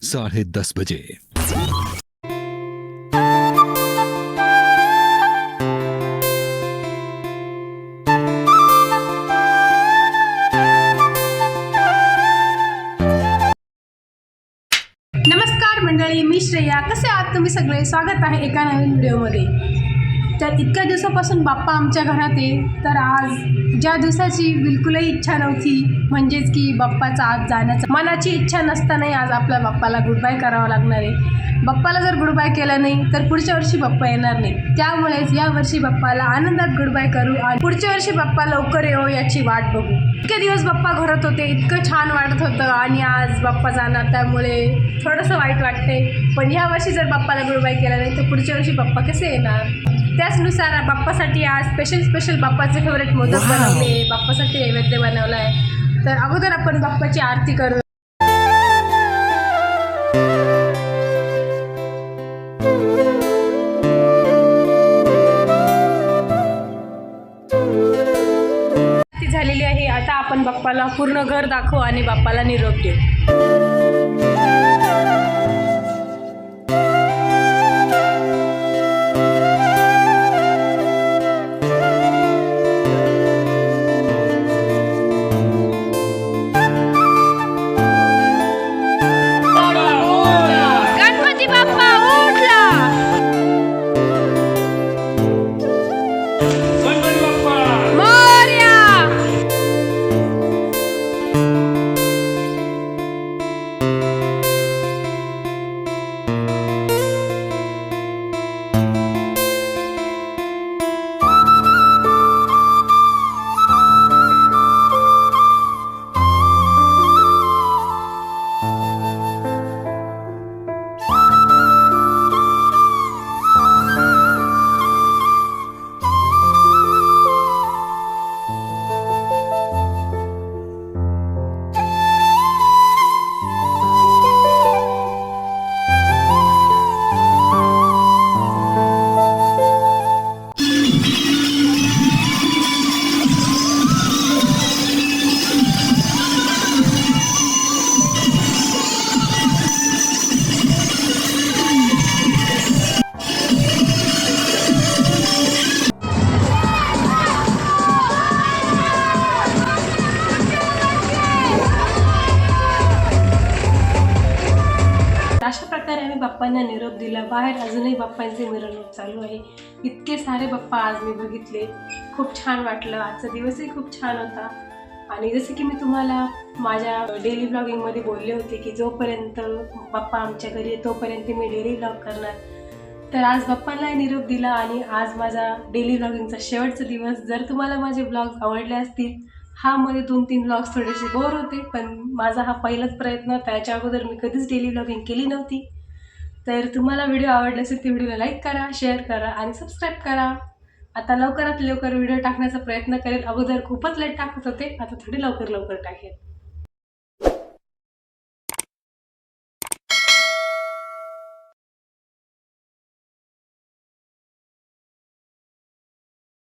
10:30 बजे। नमस्कार मंडळी, मी श्रेया. कसे आहात तुम्ही सगळे? स्वागत आहे एका नवीन व्हिडिओमध्ये. तर इतक्या दिवसापासून बाप्पा आमच्या घरात आहे, तर आज ज्या दिवसाची बिलकुलही इच्छा नव्हती, म्हणजेच की बाप्पाचा आज जाण्याचा मनाची इच्छा नसतानाही आज आपल्या बाप्पाला गुड बाय करावं लागणार आहे. बाप्पाला जर गुड बाय केलं नाही तर पुढच्या वर्षी बाप्पा येणार नाही. त्यामुळेच यावर्षी बाप्पाला आनंदात गुड बाय करू आणि पुढच्या वर्षी बाप्पा लवकर येऊ याची वाट बघू. इतके दिवस बाप्पा घरात होते, इतकं छान वाटत होतं आणि आज बाप्पा जाणार, त्यामुळे थोडंसं वाईट वाटते. पण ह्या वर्षी जर बाप्पाला गुड बाय केला नाही तर पुढच्या वर्षी बाप्पा कसे येणार? त्याचनुसार बाप्पासाठी आज स्पेशल बाप्पाचे फेवरेट मोदक बनवले, बाप्पासाठी नैवेद्य बनवला आहे. तर अगोदर आपण बाप्पाची आरती करू. झालेली आहे. आता आपण बाप्पाला पूर्ण घर दाखवू आणि बाप्पाला निरोप देऊ. गणपती बाप्पा उठला. मोरया. अशा प्रकारे आम्ही बाप्पांना निरोप दिला. बाहेर अजूनही बाप्पांचे मिरवणूक चालू आहे. इतके सारे बाप्पा आज मी बघितले, खूप छान वाटलं. आजचा दिवसही खूप छान होता. आणि जसे की मी तुम्हाला माझ्या डेली ब्लॉगिंगमध्ये बोलले होते की जोपर्यंत बाप्पा आमच्या घरी आहे तोपर्यंत मी डेली ब्लॉग करणार. तर आज बाप्पांना निरोप दिला आणि आज माझा डेली ब्लॉगिंगचा शेवटचा दिवस. जर तुम्हाला माझे ब्लॉग आवडले असतील, हा मध्ये 2-3 ब्लॉग्स थोडेसे बोर होते, पण माझा हा पहिलाच प्रयत्न होता. याच्या अगोदर मी कधीच डेली ब्लॉगिंग केली नव्हती. तर तुम्हाला व्हिडिओ आवडला असेल तर व्हिडिओला लाईक करा, शेअर करा आणि सबस्क्राईब करा. आता लवकरात लवकर व्हिडिओ टाकण्याचा प्रयत्न करेल. अगोदर खूपच लेट टाकत होते, आता थोडी लवकर टाकेल.